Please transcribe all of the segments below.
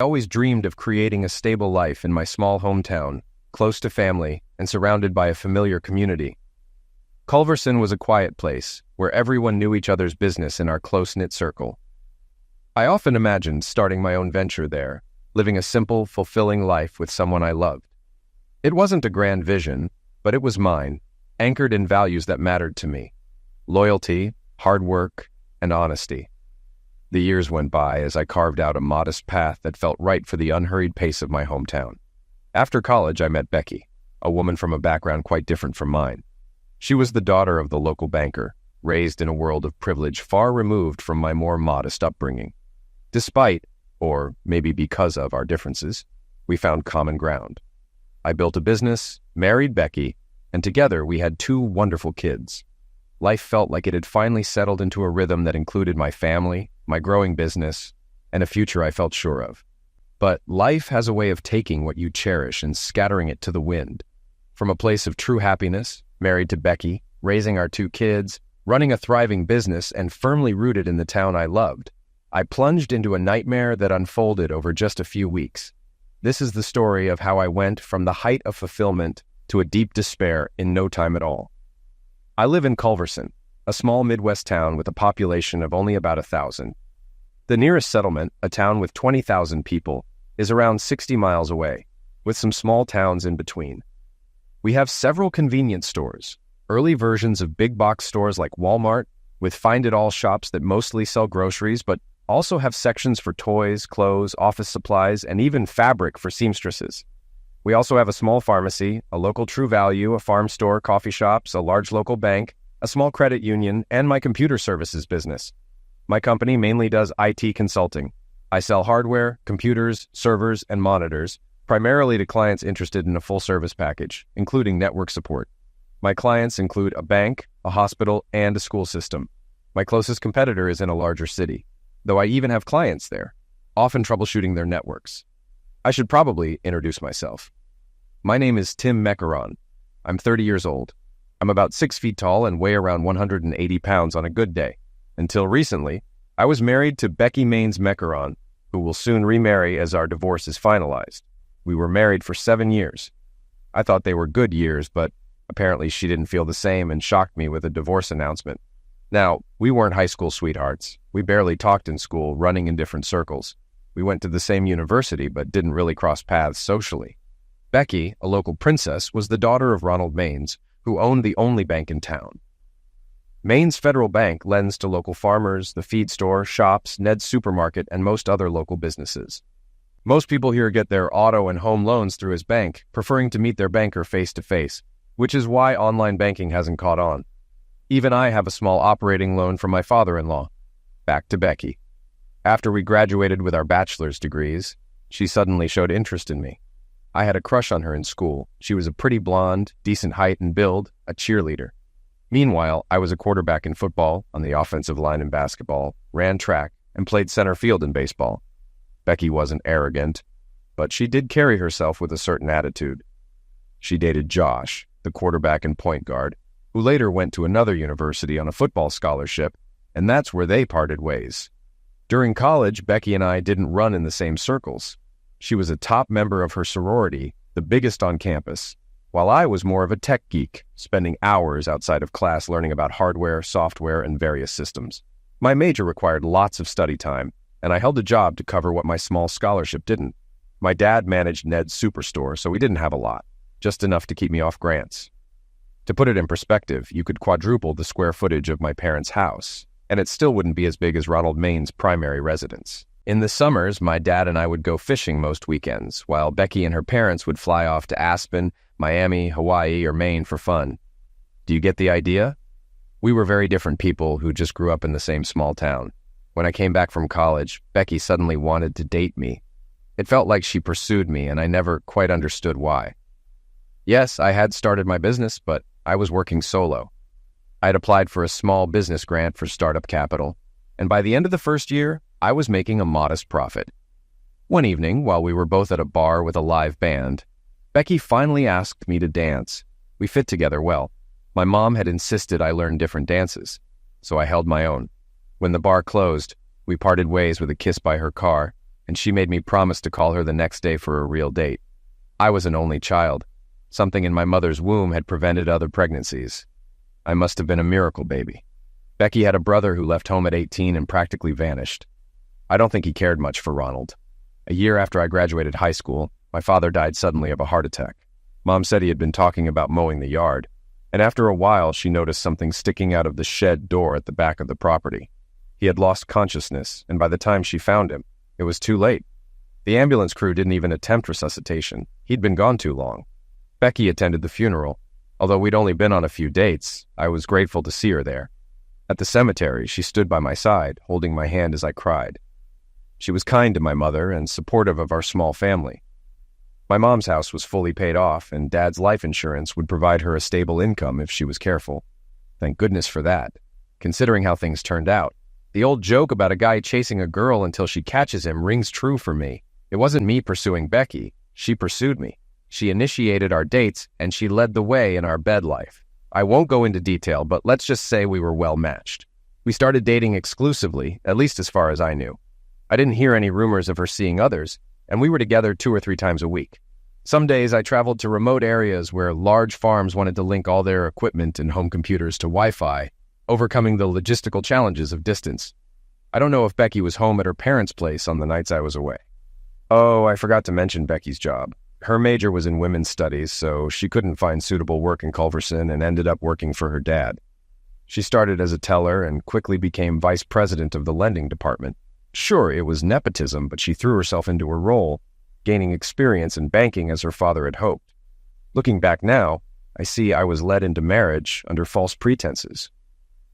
I always dreamed of creating a stable life in my small hometown, close to family and surrounded by a familiar community. Culverson was a quiet place where everyone knew each other's business in our close-knit circle. I often imagined starting my own venture there, living a simple, fulfilling life with someone I loved. It wasn't a grand vision, but it was mine, anchored in values that mattered to me: loyalty, hard work, and honesty. The years went by as I carved out a modest path that felt right for the unhurried pace of my hometown. After college, I met Becky, a woman from a background quite different from mine. She was the daughter of the local banker, raised in a world of privilege far removed from my more modest upbringing. Despite, or maybe because of, our differences, we found common ground. I built a business, married Becky, and together we had 2 wonderful kids. Life felt like it had finally settled into a rhythm that included my family, my growing business, and a future I felt sure of. But life has a way of taking what you cherish and scattering it to the wind. From a place of true happiness, married to Becky, raising our 2 kids, running a thriving business, and firmly rooted in the town I loved, I plunged into a nightmare that unfolded over just a few weeks. This is the story of how I went from the height of fulfillment to a deep despair in no time at all. I live in Culverson, a small Midwest town with a population of only about 1,000. The nearest settlement, a town with 20,000 people, is around 60 miles away, with some small towns in between. We have several convenience stores, early versions of big box stores like Walmart, with find-it-all shops that mostly sell groceries but also have sections for toys, clothes, office supplies, and even fabric for seamstresses. We also have a small pharmacy, a local True Value, a farm store, coffee shops, a large local bank, a small credit union, and my computer services business. My company mainly does IT consulting. I sell hardware, computers, servers, and monitors, primarily to clients interested in a full-service package, including network support. My clients include a bank, a hospital, and a school system. My closest competitor is in a larger city, though I even have clients there, often troubleshooting their networks. I should probably introduce myself. My name is Tim Meckeron. I'm 30 years old. I'm about 6 feet tall and weigh around 180 pounds on a good day. Until recently, I was married to Becky Maines Meckeron, who will soon remarry as our divorce is finalized. We were married for 7 years. I thought they were good years, but apparently she didn't feel the same and shocked me with a divorce announcement. Now, we weren't high school sweethearts. We barely talked in school, running in different circles. We went to the same university, but didn't really cross paths socially. Becky, a local princess, was the daughter of Ronald Maines, who owned the only bank in town. Maines Federal Bank lends to local farmers, the feed store, shops, Ned's Supermarket, and most other local businesses. Most people here get their auto and home loans through his bank, preferring to meet their banker face-to-face, which is why online banking hasn't caught on. Even I have a small operating loan from my father-in-law. Back to Becky. After we graduated with our bachelor's degrees, she suddenly showed interest in me. I had a crush on her in school. She was a pretty blonde, decent height and build, a cheerleader. Meanwhile, I was a quarterback in football, on the offensive line in basketball, ran track, and played center field in baseball. Becky wasn't arrogant, but she did carry herself with a certain attitude. She dated Josh, the quarterback and point guard, who later went to another university on a football scholarship, and that's where they parted ways. During college, Becky and I didn't run in the same circles. She was a top member of her sorority, the biggest on campus, while I was more of a tech geek, spending hours outside of class learning about hardware, software, and various systems. My major required lots of study time, and I held a job to cover what my small scholarship didn't. My dad managed Ned's Superstore, so we didn't have a lot, just enough to keep me off grants. To put it in perspective, you could quadruple the square footage of my parents' house, and it still wouldn't be as big as Ronald Maines' primary residence. In the summers, my dad and I would go fishing most weekends, while Becky and her parents would fly off to Aspen, Miami, Hawaii, or Maine for fun. Do you get the idea? We were very different people who just grew up in the same small town. When I came back from college, Becky suddenly wanted to date me. It felt like she pursued me, and I never quite understood why. Yes, I had started my business, but I was working solo. I had applied for a small business grant for startup capital, and by the end of the first year, I was making a modest profit. One evening, while we were both at a bar with a live band, Becky finally asked me to dance. We fit together well. My mom had insisted I learn different dances, so I held my own. When the bar closed, we parted ways with a kiss by her car, and she made me promise to call her the next day for a real date. I was an only child. Something in my mother's womb had prevented other pregnancies. I must have been a miracle baby. Becky had a brother who left home at 18 and practically vanished. I don't think he cared much for Ronald. A year after I graduated high school, my father died suddenly of a heart attack. Mom said he had been talking about mowing the yard, and after a while she noticed something sticking out of the shed door at the back of the property. He had lost consciousness, and by the time she found him, it was too late. The ambulance crew didn't even attempt resuscitation. He'd been gone too long. Becky attended the funeral. Although we'd only been on a few dates, I was grateful to see her there. At the cemetery, she stood by my side, holding my hand as I cried. She was kind to my mother and supportive of our small family. My mom's house was fully paid off, and Dad's life insurance would provide her a stable income if she was careful. Thank goodness for that, considering how things turned out. The old joke about a guy chasing a girl until she catches him rings true for me. It wasn't me pursuing Becky. She pursued me. She initiated our dates, and she led the way in our bed life. I won't go into detail, but let's just say we were well matched. We started dating exclusively, at least as far as I knew. I didn't hear any rumors of her seeing others, and we were together 2 or 3 times a week. Some days I traveled to remote areas where large farms wanted to link all their equipment and home computers to Wi-Fi, overcoming the logistical challenges of distance. I don't know if Becky was home at her parents' place on the nights I was away. Oh, I forgot to mention Becky's job. Her major was in women's studies, so she couldn't find suitable work in Culverson and ended up working for her dad. She started as a teller and quickly became vice president of the lending department. Sure, it was nepotism, but she threw herself into her role, gaining experience in banking as her father had hoped. Looking back now, I see I was led into marriage under false pretenses.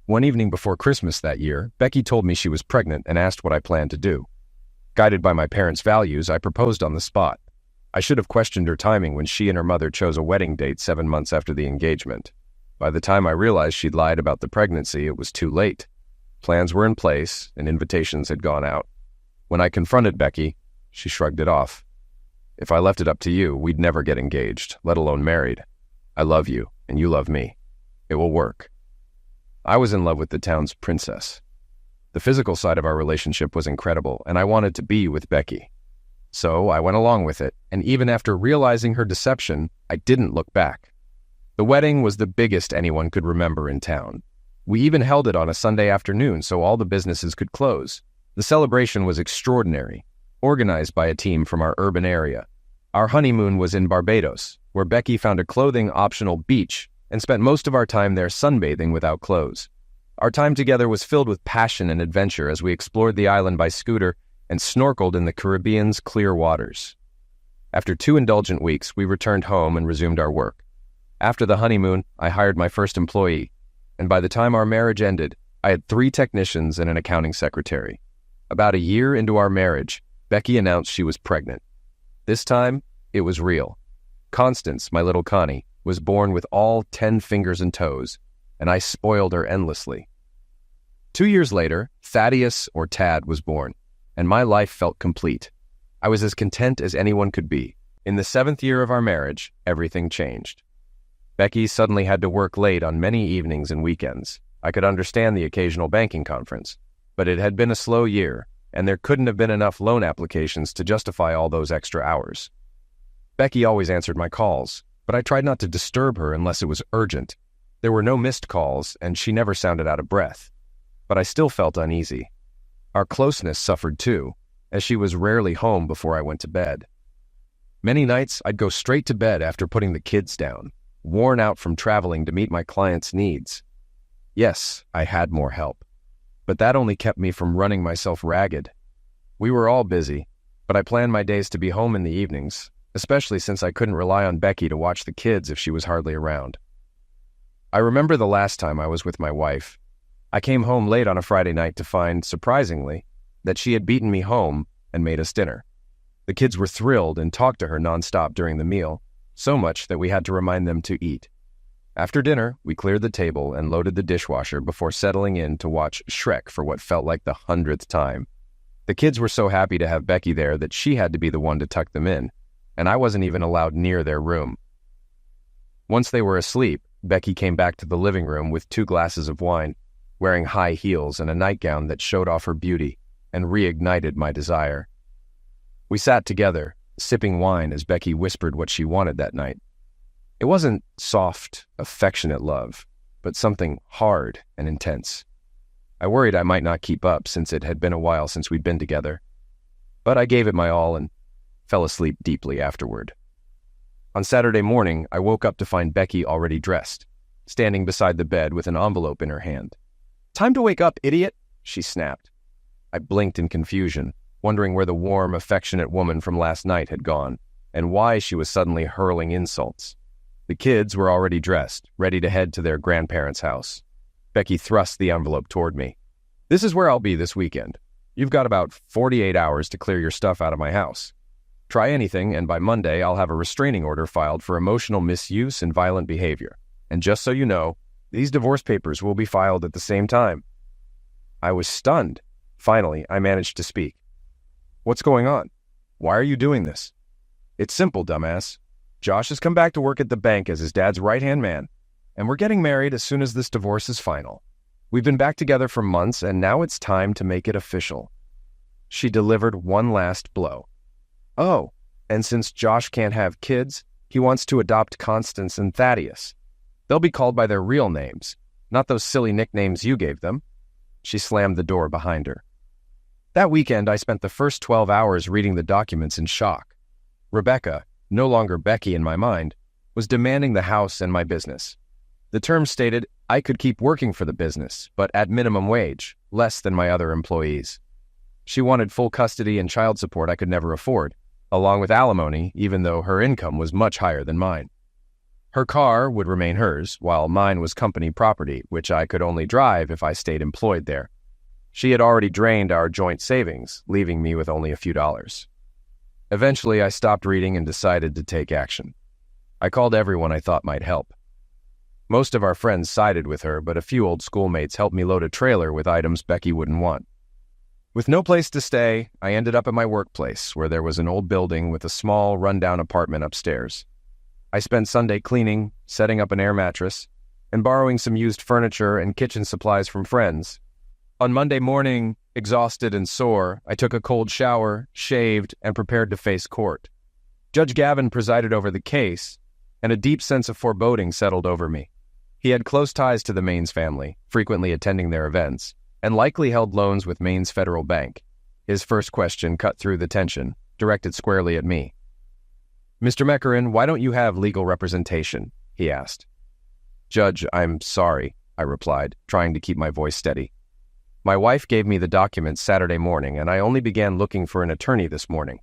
One evening before Christmas that year, Becky told me she was pregnant and asked what I planned to do. Guided by my parents' values, I proposed on the spot. I should have questioned her timing when she and her mother chose a wedding date 7 months after the engagement. By the time I realized she'd lied about the pregnancy, it was too late. Plans were in place, and invitations had gone out. When I confronted Becky, she shrugged it off. If I left it up to you, we'd never get engaged, let alone married. I love you, and you love me. It will work. I was in love with the town's princess. The physical side of our relationship was incredible, and I wanted to be with Becky. So I went along with it, and even after realizing her deception, I didn't look back. The wedding was the biggest anyone could remember in town. We even held it on a Sunday afternoon so all the businesses could close. The celebration was extraordinary, organized by a team from our urban area. Our honeymoon was in Barbados, where Becky found a clothing-optional beach and spent most of our time there sunbathing without clothes. Our time together was filled with passion and adventure as we explored the island by scooter and snorkeled in the Caribbean's clear waters. After 2 indulgent weeks, we returned home and resumed our work. After the honeymoon, I hired my first employee, and by the time our marriage ended, I had 3 technicians and an accounting secretary. About a year into our marriage, Becky announced she was pregnant. This time, it was real. Constance, my little Connie, was born with all 10 fingers and toes, and I spoiled her endlessly. 2 years later, Thaddeus, or Tad, was born, and my life felt complete. I was as content as anyone could be. In the 7th year of our marriage, everything changed. Becky suddenly had to work late on many evenings and weekends. I could understand the occasional banking conference, but it had been a slow year, and there couldn't have been enough loan applications to justify all those extra hours. Becky always answered my calls, but I tried not to disturb her unless it was urgent. There were no missed calls, and she never sounded out of breath. But I still felt uneasy. Our closeness suffered too, as she was rarely home before I went to bed. Many nights, I'd go straight to bed after putting the kids down, worn out from traveling to meet my clients' needs. Yes, I had more help, but that only kept me from running myself ragged. We were all busy, but I planned my days to be home in the evenings, especially since I couldn't rely on Becky to watch the kids if she was hardly around. I remember the last time I was with my wife. I came home late on a Friday night to find, surprisingly, that she had beaten me home and made us dinner. The kids were thrilled and talked to her nonstop during the meal, so much that we had to remind them to eat. After dinner, we cleared the table and loaded the dishwasher before settling in to watch Shrek for what felt like the 100th time. The kids were so happy to have Becky there that she had to be the one to tuck them in, and I wasn't even allowed near their room. Once they were asleep, Becky came back to the living room with 2 glasses of wine, wearing high heels and a nightgown that showed off her beauty and reignited my desire. We sat together, sipping wine as Becky whispered what she wanted that night. It wasn't soft, affectionate love, but something hard and intense. I worried I might not keep up since it had been a while since we'd been together. But I gave it my all and fell asleep deeply afterward. On Saturday morning, I woke up to find Becky already dressed, standing beside the bed with an envelope in her hand. "Time to wake up, idiot," she snapped. I blinked in confusion, wondering where the warm, affectionate woman from last night had gone, and why she was suddenly hurling insults. The kids were already dressed, ready to head to their grandparents' house. Becky thrust the envelope toward me. "This is where I'll be this weekend. You've got about 48 hours to clear your stuff out of my house. Try anything, and by Monday I'll have a restraining order filed for emotional misuse and violent behavior. And just so you know, these divorce papers will be filed at the same time." I was stunned. Finally, I managed to speak. "What's going on? Why are you doing this?" "It's simple, dumbass. Josh has come back to work at the bank as his dad's right-hand man, and we're getting married as soon as this divorce is final. We've been back together for months, and now it's time to make it official." She delivered one last blow. "Oh, and since Josh can't have kids, he wants to adopt Constance and Thaddeus. They'll be called by their real names, not those silly nicknames you gave them." She slammed the door behind her. That weekend, I spent the first 12 hours reading the documents in shock. Rebecca, no longer Becky in my mind, was demanding the house and my business. The terms stated I could keep working for the business, but at minimum wage, less than my other employees. She wanted full custody and child support I could never afford, along with alimony, even though her income was much higher than mine. Her car would remain hers, while mine was company property, which I could only drive if I stayed employed there. She had already drained our joint savings, leaving me with only a few dollars. Eventually, I stopped reading and decided to take action. I called everyone I thought might help. Most of our friends sided with her, but a few old schoolmates helped me load a trailer with items Becky wouldn't want. With no place to stay, I ended up at my workplace, where there was an old building with a small, rundown apartment upstairs. I spent Sunday cleaning, setting up an air mattress, and borrowing some used furniture and kitchen supplies from friends. On Monday morning, exhausted and sore, I took a cold shower, shaved, and prepared to face court. Judge Gavin presided over the case, and a deep sense of foreboding settled over me. He had close ties to the Maines family, frequently attending their events, and likely held loans with Maine's Federal Bank. His first question cut through the tension, directed squarely at me. "Mr. Meckerin, why don't you have legal representation?" he asked. "Judge, I'm sorry," I replied, trying to keep my voice steady. "My wife gave me the documents Saturday morning, and I only began looking for an attorney this morning.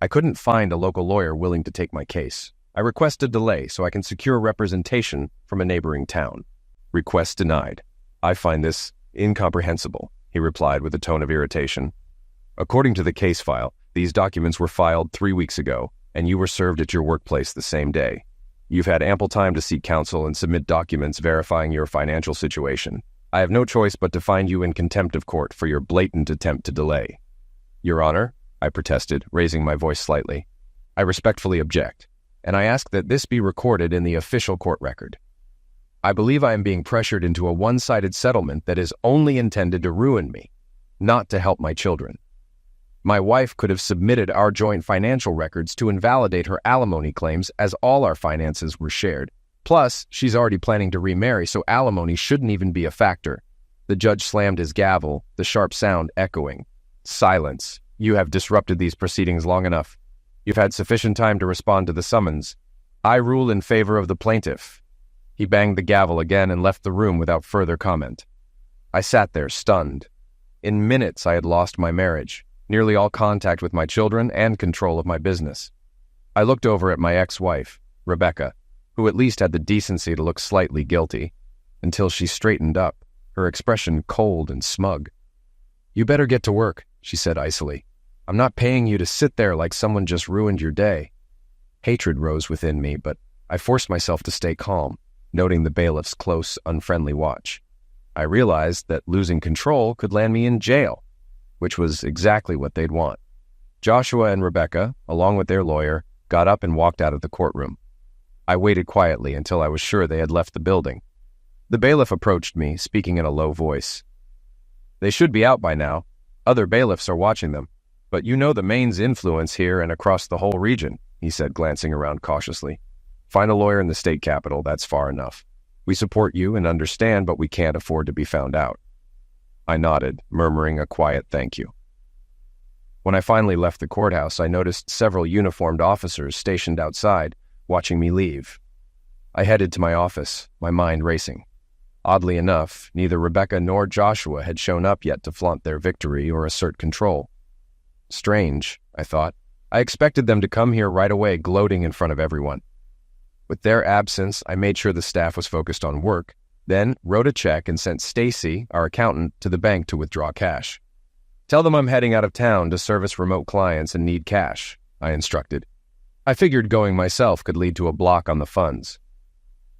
I couldn't find a local lawyer willing to take my case. I request a delay so I can secure representation from a neighboring town." "Request denied. I find this incomprehensible," he replied with a tone of irritation. "According to the case file, these documents were filed 3 weeks ago, and you were served at your workplace the same day. You've had ample time to seek counsel and submit documents verifying your financial situation. I have no choice but to find you in contempt of court for your blatant attempt to delay." "Your Honor," I protested, raising my voice slightly, "I respectfully object, and I ask that this be recorded in the official court record. I believe I am being pressured into a one-sided settlement that is only intended to ruin me, not to help my children. My wife could have submitted our joint financial records to invalidate her alimony claims, as all our finances were shared. Plus, she's already planning to remarry, so alimony shouldn't even be a factor." The judge slammed his gavel, the sharp sound echoing. "Silence. You have disrupted these proceedings long enough. You've had sufficient time to respond to the summons. I rule in favor of the plaintiff." He banged the gavel again and left the room without further comment. I sat there, stunned. In minutes, I had lost my marriage, nearly all contact with my children, and control of my business. I looked over at my ex-wife, Rebecca, who at least had the decency to look slightly guilty, until she straightened up, her expression cold and smug. "You better get to work," she said icily. "I'm not paying you to sit there like someone just ruined your day." Hatred rose within me, but I forced myself to stay calm, noting the bailiff's close, unfriendly watch. I realized that losing control could land me in jail, which was exactly what they'd want. Joshua and Rebecca, along with their lawyer, got up and walked out of the courtroom. I waited quietly until I was sure they had left the building. The bailiff approached me, speaking in a low voice. "They should be out by now. Other bailiffs are watching them. But you know the Maine's influence here and across the whole region, he said, glancing around cautiously. Find a lawyer in the state capital, that's far enough. We support you and understand, but we can't afford to be found out. I nodded, murmuring a quiet thank you. When I finally left the courthouse, I noticed several uniformed officers stationed outside, watching me leave. I headed to my office, my mind racing. Oddly enough, neither Rebecca nor Joshua had shown up yet to flaunt their victory or assert control. Strange, I thought. I expected them to come here right away, gloating in front of everyone. With their absence, I made sure the staff was focused on work, then wrote a check and sent Stacy, our accountant, to the bank to withdraw cash. Tell them I'm heading out of town to service remote clients and need cash, I instructed. I figured going myself could lead to a block on the funds.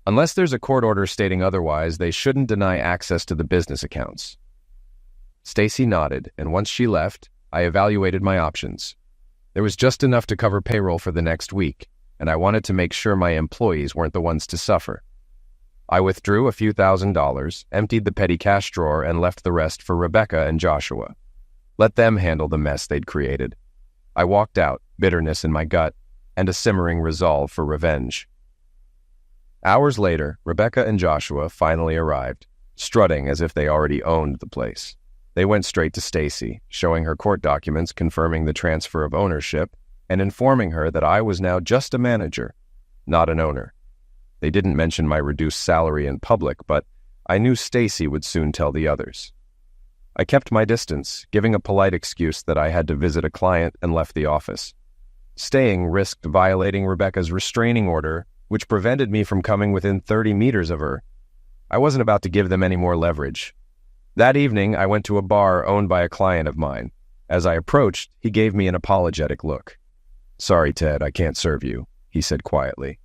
Unless there's a court order stating otherwise, they shouldn't deny access to the business accounts. Stacy nodded, and once she left, I evaluated my options. There was just enough to cover payroll for the next week, and I wanted to make sure my employees weren't the ones to suffer. I withdrew a few $1,000s, emptied the petty cash drawer, and left the rest for Rebecca and Joshua. Let them handle the mess they'd created. I walked out, bitterness in my gut, and a simmering resolve for revenge. Hours later, Rebecca and Joshua finally arrived, strutting as if they already owned the place. They went straight to Stacy, showing her court documents confirming the transfer of ownership and informing her that I was now just a manager, not an owner. They didn't mention my reduced salary in public, but I knew Stacy would soon tell the others. I kept my distance, giving a polite excuse that I had to visit a client, and left the office. Staying risked violating Rebecca's restraining order, which prevented me from coming within 30 meters of her. I wasn't about to give them any more leverage. That evening, I went to a bar owned by a client of mine. As I approached, he gave me an apologetic look. "Sorry, Ted, I can't serve you," he said quietly.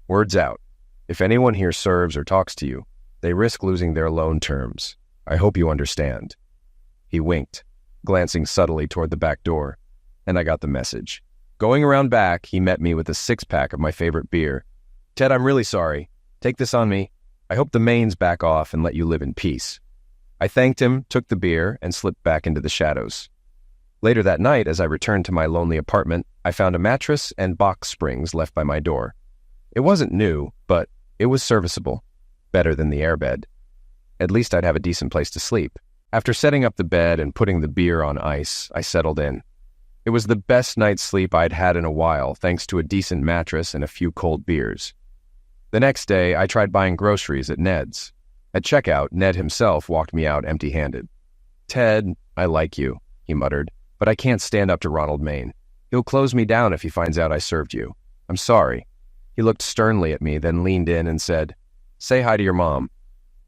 "Word's out. If anyone here serves or talks to you, they risk losing their loan terms. I hope you understand." He winked, glancing subtly toward the back door, and I got the message. Going around back, he met me with a 6-pack of my favorite beer. "Ted, I'm really sorry. Take this on me. I hope the Maines back off and let you live in peace." I thanked him, took the beer, and slipped back into the shadows. Later that night, as I returned to my lonely apartment, I found a mattress and box springs left by my door. It wasn't new, but it was serviceable. Better than the airbed. At least I'd have a decent place to sleep. After setting up the bed and putting the beer on ice, I settled in. It was the best night's sleep I'd had in a while, thanks to a decent mattress and a few cold beers. The next day, I tried buying groceries at Ned's. At checkout, Ned himself walked me out empty-handed. "Ted, I like you," he muttered, "but I can't stand up to Ronald Maine. He'll close me down if he finds out I served you. I'm sorry." He looked sternly at me, then leaned in and said, "Say hi to your mom."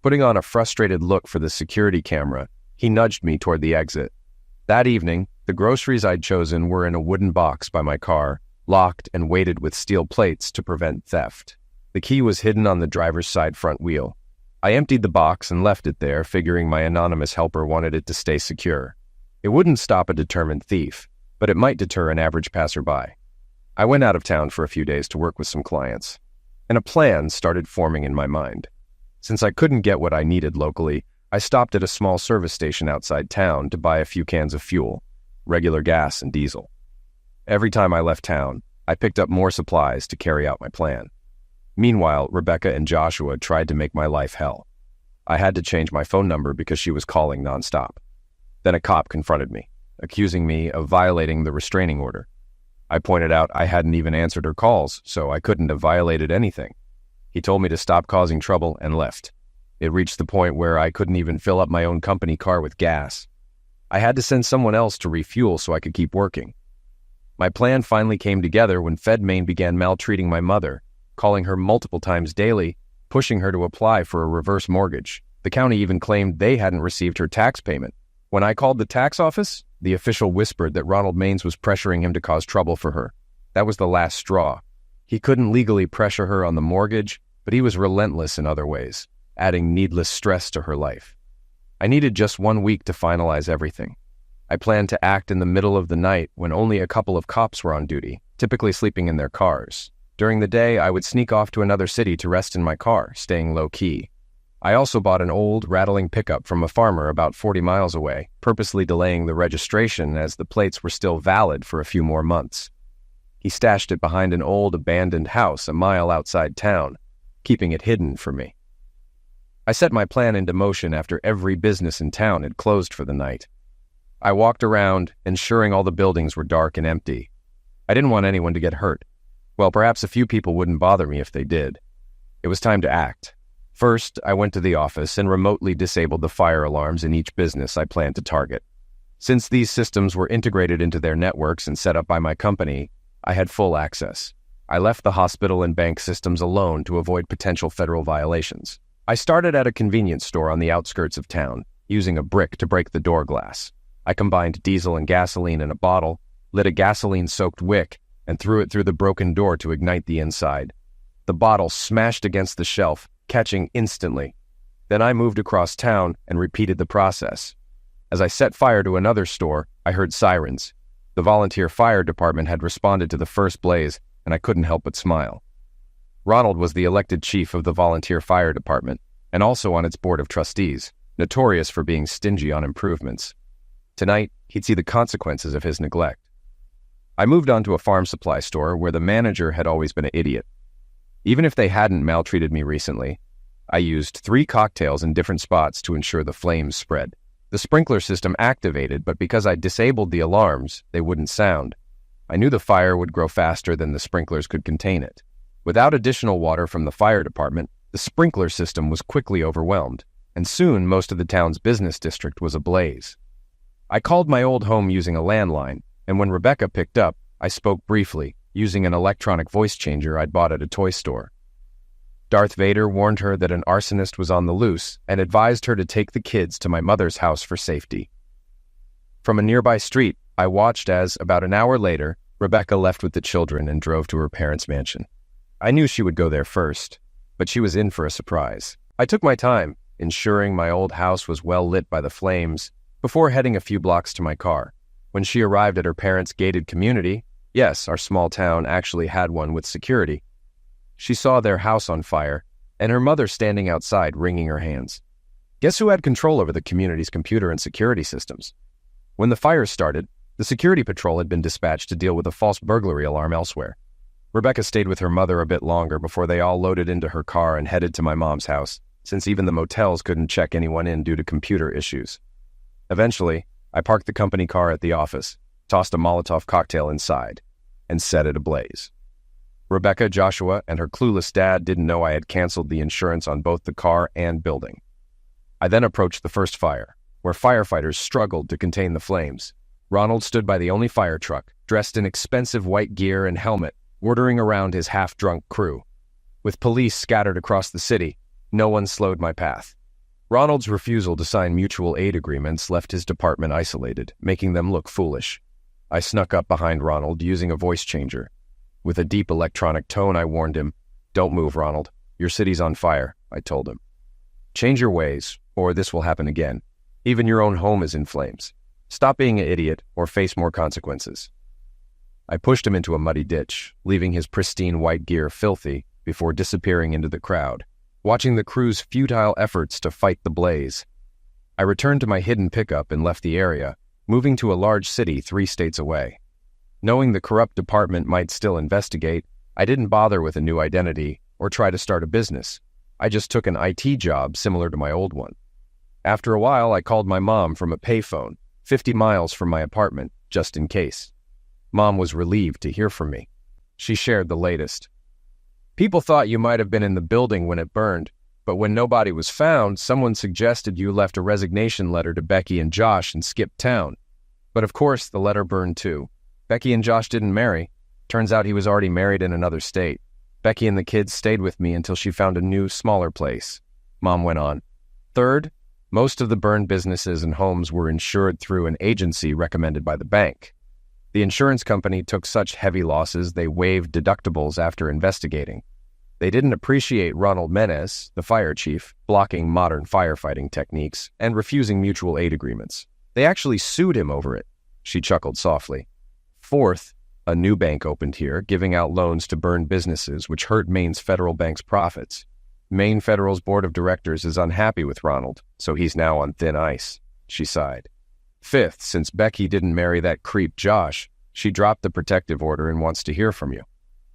Putting on a frustrated look for the security camera, he nudged me toward the exit. That evening, the groceries I'd chosen were in a wooden box by my car, locked and weighted with steel plates to prevent theft. The key was hidden on the driver's side front wheel. I emptied the box and left it there, figuring my anonymous helper wanted it to stay secure. It wouldn't stop a determined thief, but it might deter an average passerby. I went out of town for a few days to work with some clients, and a plan started forming in my mind. Since I couldn't get what I needed locally, I stopped at a small service station outside town to buy a few cans of fuel, regular gas and diesel. Every time I left town, I picked up more supplies to carry out my plan. Meanwhile, Rebecca and Joshua tried to make my life hell. I had to change my phone number because she was calling nonstop. Then a cop confronted me, accusing me of violating the restraining order. I pointed out I hadn't even answered her calls, so I couldn't have violated anything. He told me to stop causing trouble and left. It reached the point where I couldn't even fill up my own company car with gas. I had to send someone else to refuel so I could keep working. My plan finally came together when FedMaine began maltreating my mother, calling her multiple times daily, pushing her to apply for a reverse mortgage. The county even claimed they hadn't received her tax payment. When I called the tax office, the official whispered that Ronald Maines was pressuring him to cause trouble for her. That was the last straw. He couldn't legally pressure her on the mortgage, but he was relentless in other ways, adding needless stress to her life. I needed just 1 week to finalize everything. I planned to act in the middle of the night when only a couple of cops were on duty, typically sleeping in their cars. During the day, I would sneak off to another city to rest in my car, staying low-key. I also bought an old, rattling pickup from a farmer about 40 miles away, purposely delaying the registration as the plates were still valid for a few more months. He stashed it behind an old, abandoned house a mile outside town, keeping it hidden for me. I set my plan into motion after every business in town had closed for the night. I walked around, ensuring all the buildings were dark and empty. I didn't want anyone to get hurt. Well, perhaps a few people wouldn't bother me if they did. It was time to act. First, I went to the office and remotely disabled the fire alarms in each business I planned to target. Since these systems were integrated into their networks and set up by my company, I had full access. I left the hospital and bank systems alone to avoid potential federal violations. I started at a convenience store on the outskirts of town, using a brick to break the door glass. I combined diesel and gasoline in a bottle, lit a gasoline-soaked wick, and threw it through the broken door to ignite the inside. The bottle smashed against the shelf, catching instantly. Then I moved across town and repeated the process. As I set fire to another store, I heard sirens. The volunteer fire department had responded to the first blaze, and I couldn't help but smile. Ronald was the elected chief of the volunteer fire department, and also on its board of trustees, notorious for being stingy on improvements. Tonight, he'd see the consequences of his neglect. I moved on to a farm supply store where the manager had always been an idiot. Even if they hadn't maltreated me recently, I used 3 cocktails in different spots to ensure the flames spread. The sprinkler system activated, but because I disabled the alarms, they wouldn't sound. I knew the fire would grow faster than the sprinklers could contain it. Without additional water from the fire department, the sprinkler system was quickly overwhelmed, and soon most of the town's business district was ablaze. I called my old home using a landline, and when Rebecca picked up, I spoke briefly, using an electronic voice changer I'd bought at a toy store. Darth Vader warned her that an arsonist was on the loose and advised her to take the kids to my mother's house for safety. From a nearby street, I watched as, about an hour later, Rebecca left with the children and drove to her parents' mansion. I knew she would go there first, but she was in for a surprise. I took my time, ensuring my old house was well lit by the flames, before heading a few blocks to my car. When she arrived at her parents' gated community, yes, our small town actually had one with security, she saw their house on fire, and her mother standing outside wringing her hands. Guess who had control over the community's computer and security systems? When the fire started, the security patrol had been dispatched to deal with a false burglary alarm elsewhere. Rebecca stayed with her mother a bit longer before they all loaded into her car and headed to my mom's house, since even the motels couldn't check anyone in due to computer issues. Eventually, I parked the company car at the office, tossed a Molotov cocktail inside, and set it ablaze. Rebecca, Joshua, and her clueless dad didn't know I had canceled the insurance on both the car and building. I then approached the first fire, where firefighters struggled to contain the flames. Ronald stood by the only fire truck, dressed in expensive white gear and helmet, ordering around his half-drunk crew. With police scattered across the city, no one slowed my path. Ronald's refusal to sign mutual aid agreements left his department isolated, making them look foolish. I snuck up behind Ronald using a voice changer. With a deep electronic tone, I warned him, "Don't move, Ronald. Your city's on fire," I told him. "Change your ways, or this will happen again. Even your own home is in flames. Stop being an idiot, or face more consequences." I pushed him into a muddy ditch, leaving his pristine white gear filthy before disappearing into the crowd, watching the crew's futile efforts to fight the blaze. I returned to my hidden pickup and left the area, moving to a large city 3 states away. Knowing the corrupt department might still investigate, I didn't bother with a new identity or try to start a business. I just took an IT job similar to my old one. After a while, I called my mom from a payphone, 50 miles from my apartment, just in case. Mom was relieved to hear from me. She shared the latest. "People thought you might have been in the building when it burned, but when nobody was found, someone suggested you left a resignation letter to Becky and Josh and skipped town. But of course, the letter burned too. Becky and Josh didn't marry. Turns out he was already married in another state. Becky and the kids stayed with me until she found a new, smaller place," Mom went on. "Third, most of the burned businesses and homes were insured through an agency recommended by the bank. The insurance company took such heavy losses they waived deductibles after investigating. They didn't appreciate Ronald Menes, the fire chief, blocking modern firefighting techniques and refusing mutual aid agreements. They actually sued him over it," she chuckled softly. "Fourth, a new bank opened here, giving out loans to burned businesses, which hurt Maine's federal bank's profits. Maine Federal's board of directors is unhappy with Ronald, so he's now on thin ice, she sighed. Fifth, since Becky didn't marry that creep Josh, she dropped the protective order and wants to hear from you.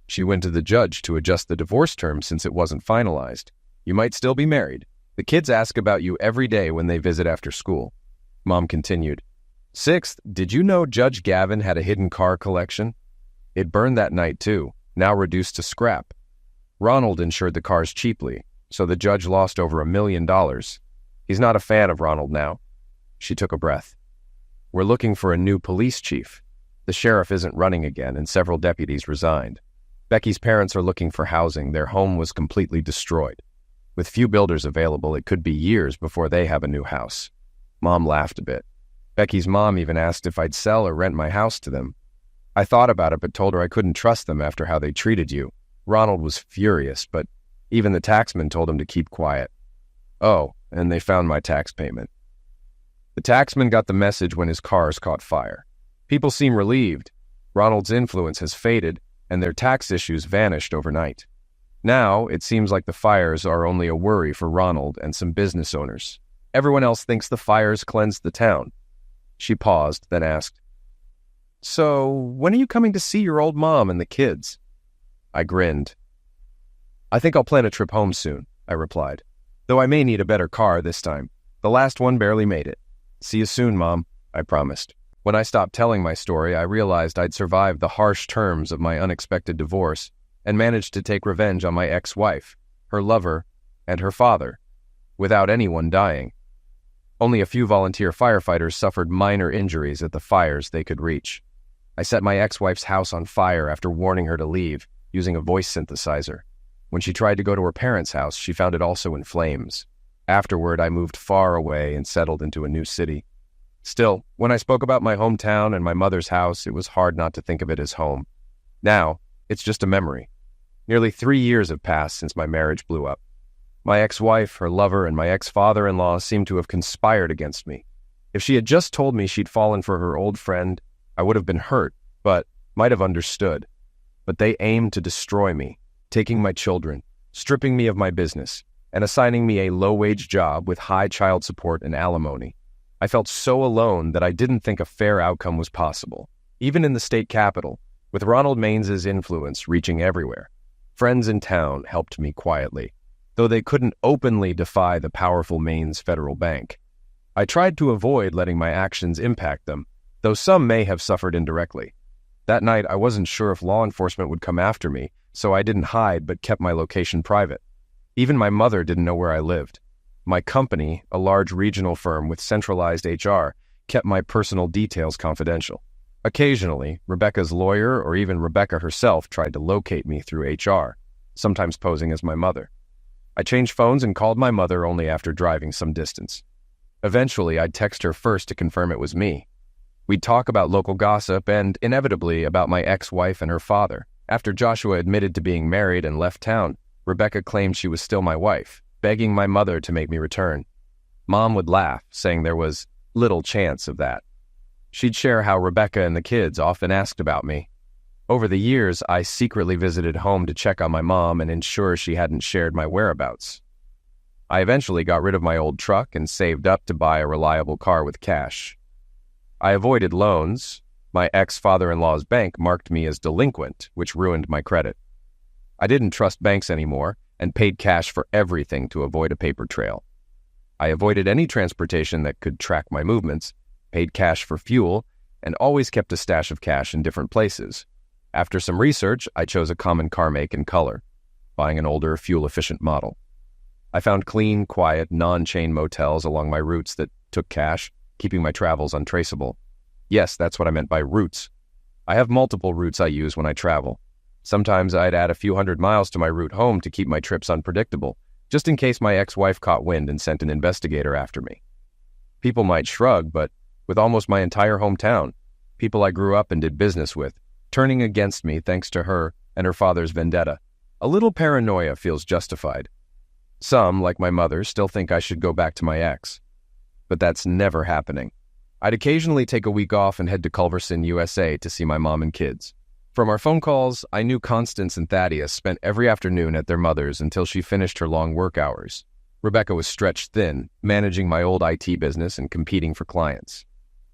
She went to the judge to adjust the divorce terms since it wasn't finalized. You might still be married. The kids ask about you every day when they visit after school. Mom continued. Sixth, did you know Judge Gavin had a hidden car collection? It burned that night too, now reduced to scrap. Ronald insured the cars cheaply, so the judge lost over $1 million. He's not a fan of Ronald now. She took a breath. We're looking for a new police chief. The sheriff isn't running again, and several deputies resigned. Becky's parents are looking for housing. Their home was completely destroyed. With few builders available, it could be years before they have a new house. Mom laughed a bit. Becky's mom even asked if I'd sell or rent my house to them. I thought about it, but told her I couldn't trust them after how they treated you. Ronald was furious, but even the taxman told him to keep quiet. Oh, and they found my tax payment. The taxman got the message when his cars caught fire. People seem relieved. Ronald's influence has faded, and their tax issues vanished overnight. Now, it seems like the fires are only a worry for Ronald and some business owners. Everyone else thinks the fires cleansed the town. She paused, then asked, So, when are you coming to see your old mom and the kids? I grinned. I think I'll plan a trip home soon, I replied. Though I may need a better car this time. The last one barely made it. See you soon, Mom, I promised. When I stopped telling my story, I realized I'd survived the harsh terms of my unexpected divorce and managed to take revenge on my ex-wife, her lover, and her father, without anyone dying. Only a few volunteer firefighters suffered minor injuries at the fires they could reach. I set my ex-wife's house on fire after warning her to leave, using a voice synthesizer. When she tried to go to her parents' house, she found it also in flames. Afterward, I moved far away and settled into a new city. Still, when I spoke about my hometown and my mother's house, it was hard not to think of it as home. Now, it's just a memory. Nearly 3 years have passed since my marriage blew up. My ex-wife, her lover, and my ex-father-in-law seem to have conspired against me. If she had just told me she'd fallen for her old friend, I would have been hurt, but might have understood. But they aimed to destroy me, taking my children, stripping me of my business, and assigning me a low-wage job with high child support and alimony. I felt so alone that I didn't think a fair outcome was possible, even in the state capital, with Ronald Mains's influence reaching everywhere. Friends in town helped me quietly, though they couldn't openly defy the powerful Maine's Federal Bank. I tried to avoid letting my actions impact them, though some may have suffered indirectly. That night, I wasn't sure if law enforcement would come after me, so I didn't hide but kept my location private. Even my mother didn't know where I lived. My company, a large regional firm with centralized HR, kept my personal details confidential. Occasionally, Rebecca's lawyer or even Rebecca herself tried to locate me through HR, sometimes posing as my mother. I changed phones and called my mother only after driving some distance. Eventually, I'd text her first to confirm it was me. We'd talk about local gossip and, inevitably, about my ex-wife and her father. After Joshua admitted to being married and left town, Rebecca claimed she was still my wife, begging my mother to make me return. Mom would laugh, saying there was little chance of that. She'd share how Rebecca and the kids often asked about me. Over the years, I secretly visited home to check on my mom and ensure she hadn't shared my whereabouts. I eventually got rid of my old truck and saved up to buy a reliable car with cash. I avoided loans. My ex-father-in-law's bank marked me as delinquent, which ruined my credit. I didn't trust banks anymore and paid cash for everything to avoid a paper trail. I avoided any transportation that could track my movements, paid cash for fuel, and always kept a stash of cash in different places. After some research, I chose a common car make and color, buying an older, fuel-efficient model. I found clean, quiet, non-chain motels along my routes that took cash, keeping my travels untraceable. Yes, that's what I meant by routes. I have multiple routes I use when I travel. Sometimes I'd add a few hundred miles to my route home to keep my trips unpredictable, just in case my ex-wife caught wind and sent an investigator after me. People might shrug, but with almost my entire hometown, people I grew up and did business with, turning against me thanks to her and her father's vendetta, a little paranoia feels justified. Some, like my mother, still think I should go back to my ex. But that's never happening. I'd occasionally take a week off and head to Culverson, USA to see my mom and kids. From our phone calls, I knew Constance and Thaddeus spent every afternoon at their mother's until she finished her long work hours. Rebecca was stretched thin, managing my old IT business and competing for clients.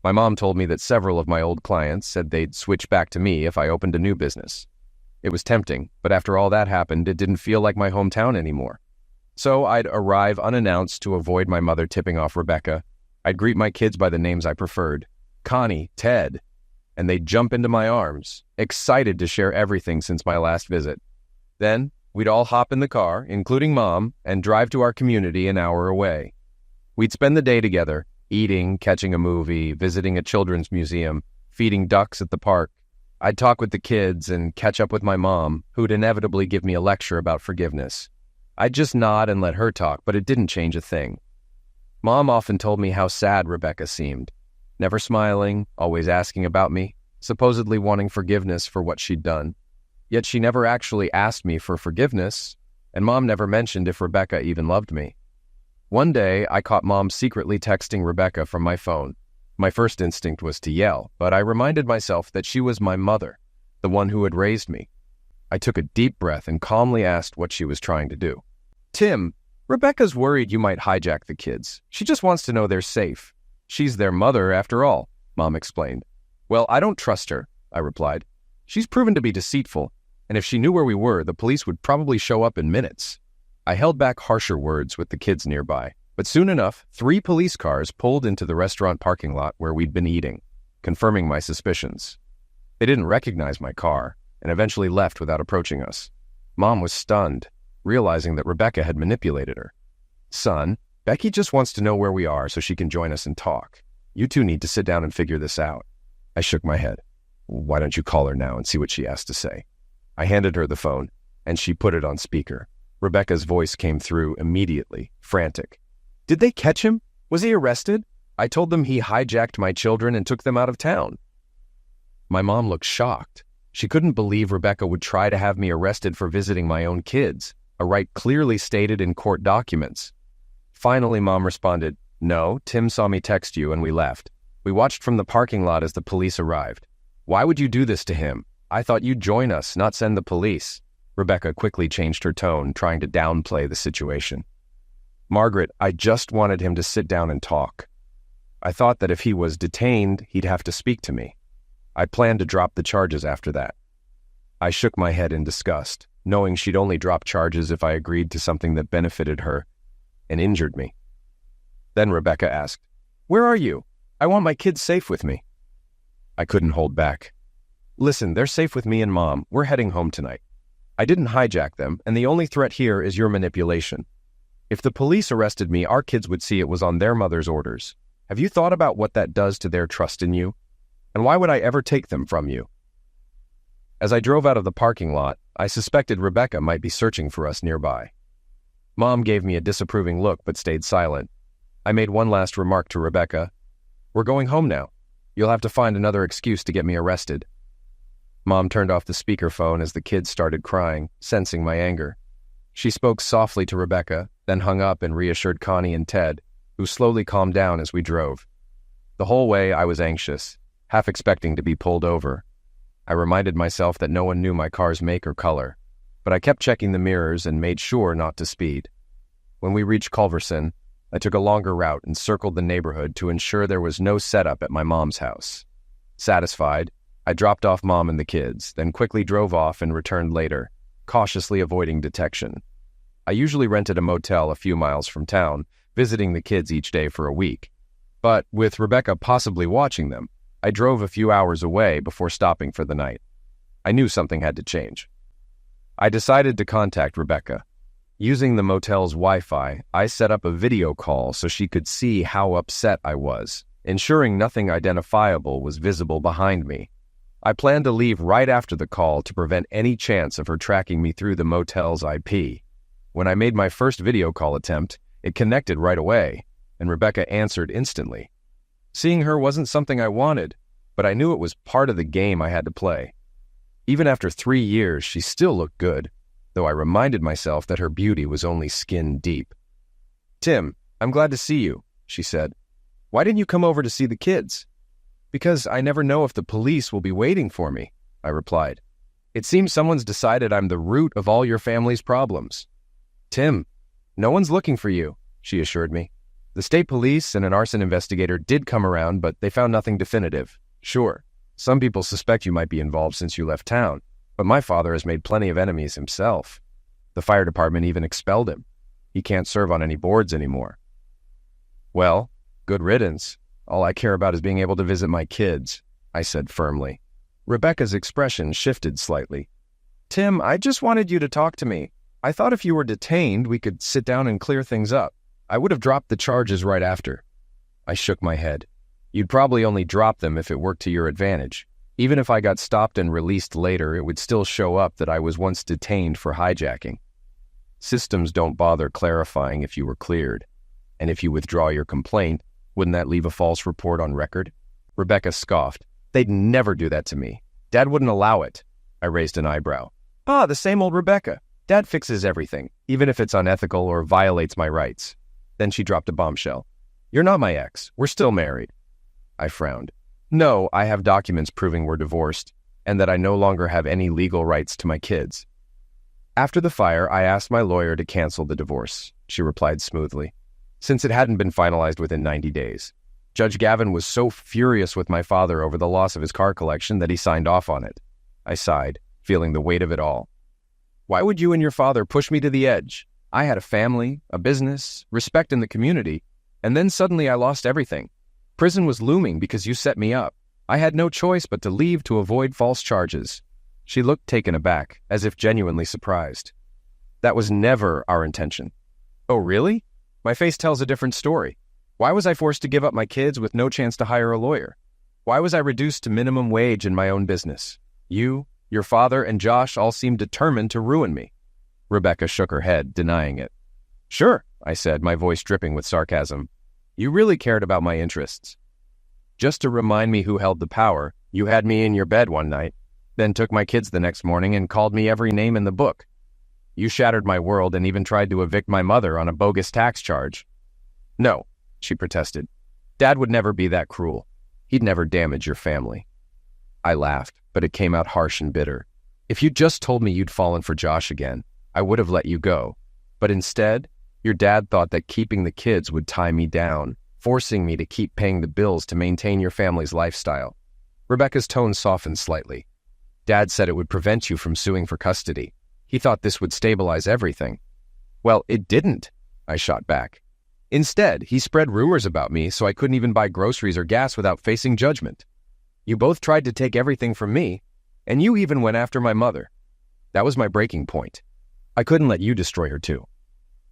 My mom told me that several of my old clients said they'd switch back to me if I opened a new business. It was tempting, but after all that happened, it didn't feel like my hometown anymore. So I'd arrive unannounced to avoid my mother tipping off Rebecca. I'd greet my kids by the names I preferred, Connie, Ted, and they'd jump into my arms, excited to share everything since my last visit. Then, we'd all hop in the car, including Mom, and drive to our community an hour away. We'd spend the day together, eating, catching a movie, visiting a children's museum, feeding ducks at the park. I'd talk with the kids and catch up with my mom, who'd inevitably give me a lecture about forgiveness. I'd just nod and let her talk, but it didn't change a thing. Mom often told me how sad Rebecca seemed. Never smiling, always asking about me, supposedly wanting forgiveness for what she'd done. Yet she never actually asked me for forgiveness, and Mom never mentioned if Rebecca even loved me. One day, I caught Mom secretly texting Rebecca from my phone. My first instinct was to yell, but I reminded myself that she was my mother, the one who had raised me. I took a deep breath and calmly asked what she was trying to do. "Tim, Rebecca's worried you might hijack the kids. She just wants to know they're safe. She's their mother, after all," Mom explained. "Well, I don't trust her," I replied. "She's proven to be deceitful, and if she knew where we were, the police would probably show up in minutes." I held back harsher words with the kids nearby, but soon enough, 3 police cars pulled into the restaurant parking lot where we'd been eating, confirming my suspicions. They didn't recognize my car, and eventually left without approaching us. Mom was stunned, realizing that Rebecca had manipulated her. "Son, Becky just wants to know where we are so she can join us and talk. You two need to sit down and figure this out." I shook my head. "Why don't you call her now and see what she has to say?" I handed her the phone, and she put it on speaker. Rebecca's voice came through immediately, frantic. "Did they catch him? Was he arrested? I told them he hijacked my children and took them out of town." My mom looked shocked. She couldn't believe Rebecca would try to have me arrested for visiting my own kids, a right clearly stated in court documents. Finally, Mom responded, "No, Tim saw me text you and we left. We watched from the parking lot as the police arrived. Why would you do this to him? I thought you'd join us, not send the police." Rebecca quickly changed her tone, trying to downplay the situation. "Margaret, I just wanted him to sit down and talk. I thought that if he was detained, he'd have to speak to me. I planned to drop the charges after that." I shook my head in disgust, knowing she'd only drop charges if I agreed to something that benefited her and injured me. Then Rebecca asked, "Where are you? I want my kids safe with me." I couldn't hold back. "Listen, they're safe with me and Mom. We're heading home tonight. I didn't hijack them, and the only threat here is your manipulation. If the police arrested me, our kids would see it was on their mother's orders. Have you thought about what that does to their trust in you? And why would I ever take them from you?" As I drove out of the parking lot, I suspected Rebecca might be searching for us nearby. Mom gave me a disapproving look but stayed silent. I made one last remark to Rebecca. "We're going home now. You'll have to find another excuse to get me arrested." Mom turned off the speakerphone as the kids started crying, sensing my anger. She spoke softly to Rebecca, then hung up and reassured Connie and Ted, who slowly calmed down as we drove. The whole way I was anxious, half expecting to be pulled over. I reminded myself that no one knew my car's make or color, but I kept checking the mirrors and made sure not to speed. When we reached Culverson, I took a longer route and circled the neighborhood to ensure there was no setup at my mom's house. Satisfied, I dropped off Mom and the kids, then quickly drove off and returned later, cautiously avoiding detection. I usually rented a motel a few miles from town, visiting the kids each day for a week. But with Rebecca possibly watching them, I drove a few hours away before stopping for the night. I knew something had to change. I decided to contact Rebecca. Using the motel's Wi-Fi, I set up a video call so she could see how upset I was, ensuring nothing identifiable was visible behind me. I planned to leave right after the call to prevent any chance of her tracking me through the motel's IP. When I made my first video call attempt, it connected right away, and Rebecca answered instantly. Seeing her wasn't something I wanted, but I knew it was part of the game I had to play. Even after 3 years, she still looked good, though I reminded myself that her beauty was only skin deep. "Tim, I'm glad to see you," she said. "Why didn't you come over to see the kids?" "Because I never know if the police will be waiting for me," I replied. It seems someone's decided I'm the root of all your family's problems. Tim, no one's looking for you, she assured me. The state police and an arson investigator did come around, but they found nothing definitive. Sure, some people suspect you might be involved since you left town, but my father has made plenty of enemies himself. The fire department even expelled him. He can't serve on any boards anymore. Well, good riddance. All I care about is being able to visit my kids, I said firmly. Rebecca's expression shifted slightly. Tim, I just wanted you to talk to me. I thought if you were detained, we could sit down and clear things up. I would have dropped the charges right after. I shook my head. You'd probably only drop them if it worked to your advantage. Even if I got stopped and released later, it would still show up that I was once detained for hijacking. Systems don't bother clarifying if you were cleared. And if you withdraw your complaint, wouldn't that leave a false report on record? Rebecca scoffed. They'd never do that to me. Dad wouldn't allow it. I raised an eyebrow. Ah, the same old Rebecca. Dad fixes everything, even if it's unethical or violates my rights. Then she dropped a bombshell. You're not my ex. We're still married. I frowned. No, I have documents proving we're divorced, and that I no longer have any legal rights to my kids. After the fire, I asked my lawyer to cancel the divorce. She replied smoothly, since it hadn't been finalized within 90 days. Judge Gavin was so furious with my father over the loss of his car collection that he signed off on it. I sighed, feeling the weight of it all. Why would you and your father push me to the edge? I had a family, a business, respect in the community, and then suddenly I lost everything. Prison was looming because you set me up. I had no choice but to leave to avoid false charges. She looked taken aback, as if genuinely surprised. That was never our intention. Oh, really? My face tells a different story. Why was I forced to give up my kids with no chance to hire a lawyer? Why was I reduced to minimum wage in my own business? You, your father, and Josh all seemed determined to ruin me. Rebecca shook her head, denying it. Sure, I said, my voice dripping with sarcasm. You really cared about my interests. Just to remind me who held the power, you had me in your bed one night, then took my kids the next morning and called me every name in the book. You shattered my world and even tried to evict my mother on a bogus tax charge. No, she protested. Dad would never be that cruel. He'd never damage your family. I laughed, but it came out harsh and bitter. If you'd just told me you'd fallen for Josh again, I would have let you go. But instead, your dad thought that keeping the kids would tie me down, forcing me to keep paying the bills to maintain your family's lifestyle. Rebecca's tone softened slightly. Dad said it would prevent you from suing for custody. He thought this would stabilize everything. Well, it didn't, I shot back. Instead, he spread rumors about me so I couldn't even buy groceries or gas without facing judgment. You both tried to take everything from me, and you even went after my mother. That was my breaking point. I couldn't let you destroy her too.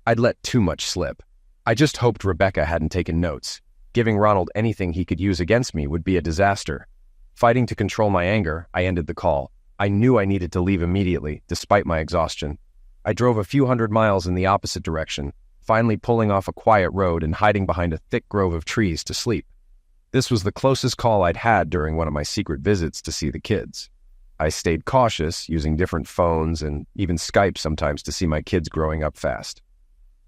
I'd let too much slip. I just hoped Rebecca hadn't taken notes. Giving Ronald anything he could use against me would be a disaster. Fighting to control my anger, I ended the call. I knew I needed to leave immediately, despite my exhaustion. I drove a few hundred miles in the opposite direction, finally pulling off a quiet road and hiding behind a thick grove of trees to sleep. This was the closest call I'd had during one of my secret visits to see the kids. I stayed cautious, using different phones and even Skype sometimes to see my kids growing up fast.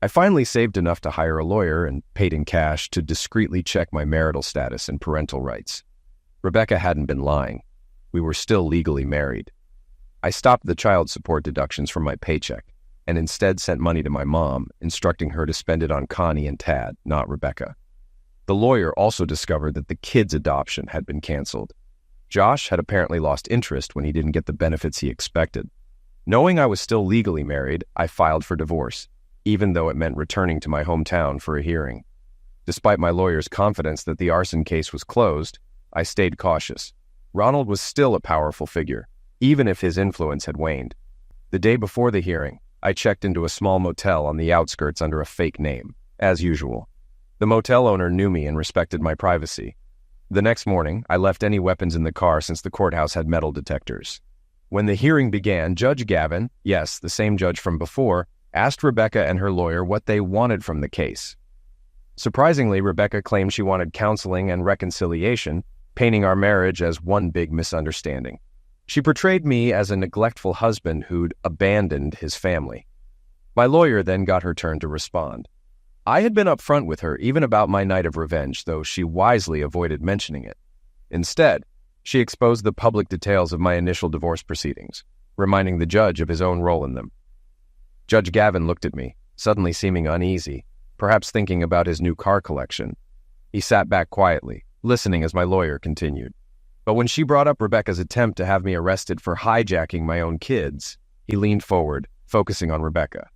I finally saved enough to hire a lawyer and paid in cash to discreetly check my marital status and parental rights. Rebecca hadn't been lying. We were still legally married. I stopped the child support deductions from my paycheck and instead sent money to my mom, instructing her to spend it on Connie and Tad, not Rebecca. The lawyer also discovered that the kids' adoption had been canceled. Josh had apparently lost interest when he didn't get the benefits he expected. Knowing I was still legally married, I filed for divorce, even though it meant returning to my hometown for a hearing. Despite my lawyer's confidence that the arson case was closed, I stayed cautious. Ronald was still a powerful figure, even if his influence had waned. The day before the hearing, I checked into a small motel on the outskirts under a fake name, as usual. The motel owner knew me and respected my privacy. The next morning, I left any weapons in the car since the courthouse had metal detectors. When the hearing began, Judge Gavin, yes, the same judge from before, asked Rebecca and her lawyer what they wanted from the case. Surprisingly, Rebecca claimed she wanted counseling and reconciliation, painting our marriage as one big misunderstanding. She portrayed me as a neglectful husband who'd abandoned his family. My lawyer then got her turn to respond. I had been upfront with her even about my night of revenge, though she wisely avoided mentioning it. Instead, she exposed the public details of my initial divorce proceedings. reminding the judge of his own role in them. Judge Gavin looked at me, suddenly seeming uneasy, perhaps thinking about his new car collection. He sat back quietly, listening as my lawyer continued. But when she brought up Rebecca's attempt to have me arrested for hijacking my own kids, he leaned forward, focusing on Rebecca.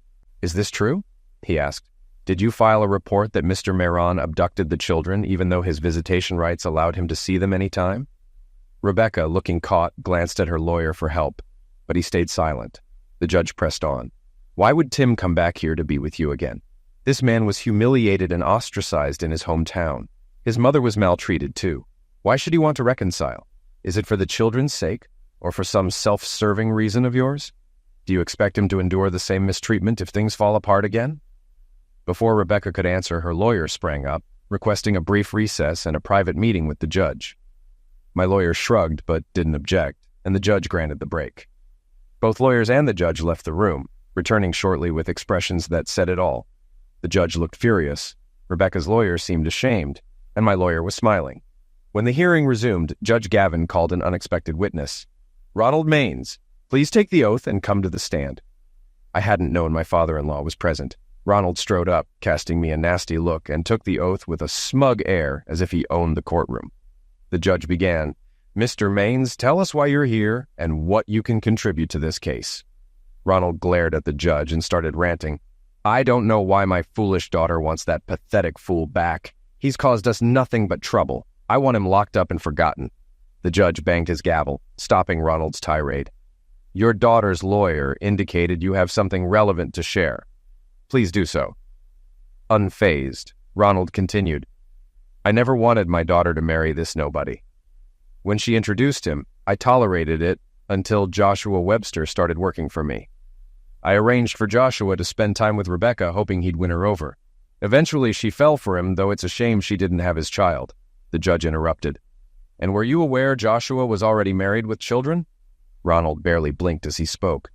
"Is this true?" he asked. "Did you file a report that Mr. Mehran abducted the children even though his visitation rights allowed him to see them any time?" Rebecca, looking caught, glanced at her lawyer for help, but he stayed silent. The judge pressed on. "Why would Tim come back here to be with you again? This man was humiliated and ostracized in his hometown. His mother was maltreated too. Why should he want to reconcile? Is it for the children's sake, or for some self-serving reason of yours? Do you expect him to endure the same mistreatment if things fall apart again?" Before Rebecca could answer, her lawyer sprang up, requesting a brief recess and a private meeting with the judge. My lawyer shrugged but didn't object, and the judge granted the break. Both lawyers and the judge left the room, returning shortly with expressions that said it all. The judge looked furious, Rebecca's lawyer seemed ashamed, and my lawyer was smiling. When the hearing resumed, Judge Gavin called an unexpected witness. "Ronald Maines, please take the oath and come to the stand." I hadn't known my father-in-law was present. Ronald strode up, casting me a nasty look, and took the oath with a smug air as if he owned the courtroom. The judge began, "Mr. Maines, tell us why you're here and what you can contribute to this case." Ronald glared at the judge and started ranting. "I don't know why my foolish daughter wants that pathetic fool back. He's caused us nothing but trouble. I want him locked up and forgotten." The judge banged his gavel, stopping Ronald's tirade. "Your daughter's lawyer indicated you have something relevant to share. Please do so." Unfazed, Ronald continued, "I never wanted my daughter to marry this nobody. When she introduced him, I tolerated it until Joshua Webster started working for me. I arranged for Joshua to spend time with Rebecca, hoping he'd win her over. Eventually, she fell for him, though it's a shame she didn't have his child." The judge interrupted. "And were you aware Joshua was already married with children?" Ronald barely blinked as he spoke.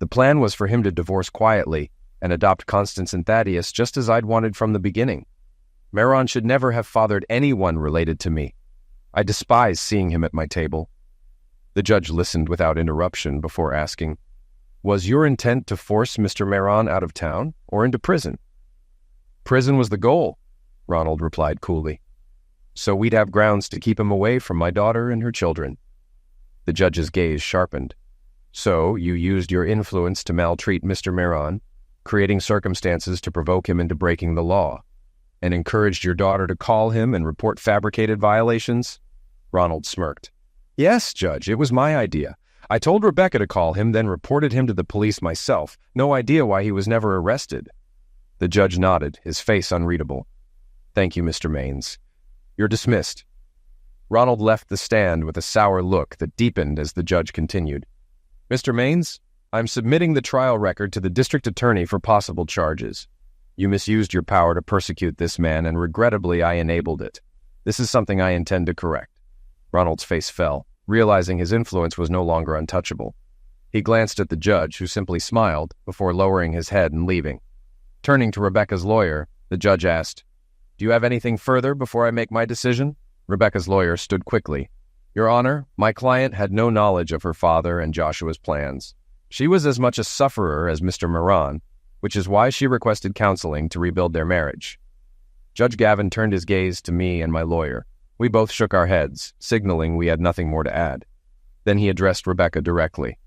"The plan was for him to divorce quietly and adopt Constance and Thaddeus just as I'd wanted from the beginning. Mehran should never have fathered anyone related to me. I despise seeing him at my table." The judge listened without interruption before asking, "Was your intent to force Mr. Mehran out of town or into prison?" "Prison was the goal," Ronald replied coolly. "So we'd have grounds to keep him away from my daughter and her children." The judge's gaze sharpened. "So you used your influence to maltreat Mr. Mehran, creating circumstances to provoke him into breaking the law, and encouraged your daughter to call him and report fabricated violations?" Ronald smirked. "Yes, Judge, it was my idea. I told Rebecca to call him, then reported him to the police myself. No idea why he was never arrested." The judge nodded, his face unreadable. "Thank you, Mr. Maines. You're dismissed." Ronald left the stand with a sour look that deepened as the judge continued. "Mr. Maines, I'm submitting the trial record to the district attorney for possible charges. You misused your power to persecute this man, and regrettably I enabled it. This is something I intend to correct." Ronald's face fell, realizing his influence was no longer untouchable. He glanced at the judge, who simply smiled, before lowering his head and leaving. Turning to Rebecca's lawyer, the judge asked, "Do you have anything further before I make my decision?" Rebecca's lawyer stood quickly. "Your Honor, my client had no knowledge of her father and Joshua's plans. She was as much a sufferer as Mr. Mehran, which is why she requested counseling to rebuild their marriage." Judge Gavin turned his gaze to me and my lawyer. We both shook our heads, signaling we had nothing more to add. Then he addressed Rebecca directly.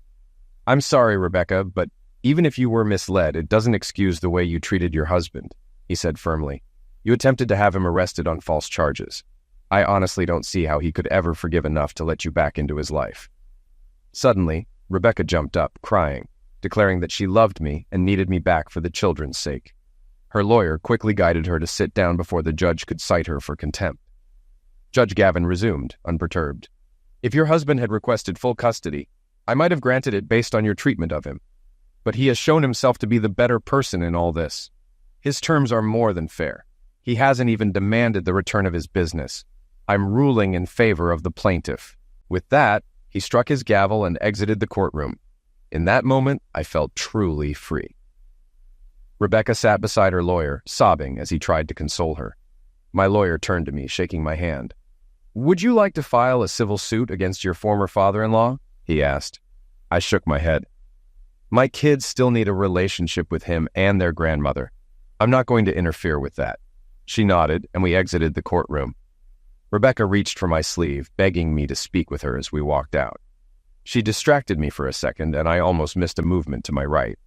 "I'm sorry, Rebecca, but even if you were misled, it doesn't excuse the way you treated your husband," he said firmly. "You attempted to have him arrested on false charges. I honestly don't see how he could ever forgive enough to let you back into his life." Suddenly, Rebecca jumped up, crying, declaring that she loved me and needed me back for the children's sake. Her lawyer quickly guided her to sit down before the judge could cite her for contempt. Judge Gavin resumed, unperturbed. "If your husband had requested full custody, I might have granted it based on your treatment of him. But he has shown himself to be the better person in all this. His terms are more than fair. He hasn't even demanded the return of his business. I'm ruling in favor of the plaintiff." With that, he struck his gavel and exited the courtroom. In that moment, I felt truly free. Rebecca sat beside her lawyer, sobbing as he tried to console her. My lawyer turned to me, shaking my hand. "Would you like to file a civil suit against your former father-in-law?" he asked. I shook my head. My kids still need a relationship with him and their grandmother. I'm not going to interfere with that. She nodded, and we exited the courtroom. Rebecca reached for my sleeve, begging me to speak with her as we walked out. She distracted me for a second, and I almost missed a movement to my right.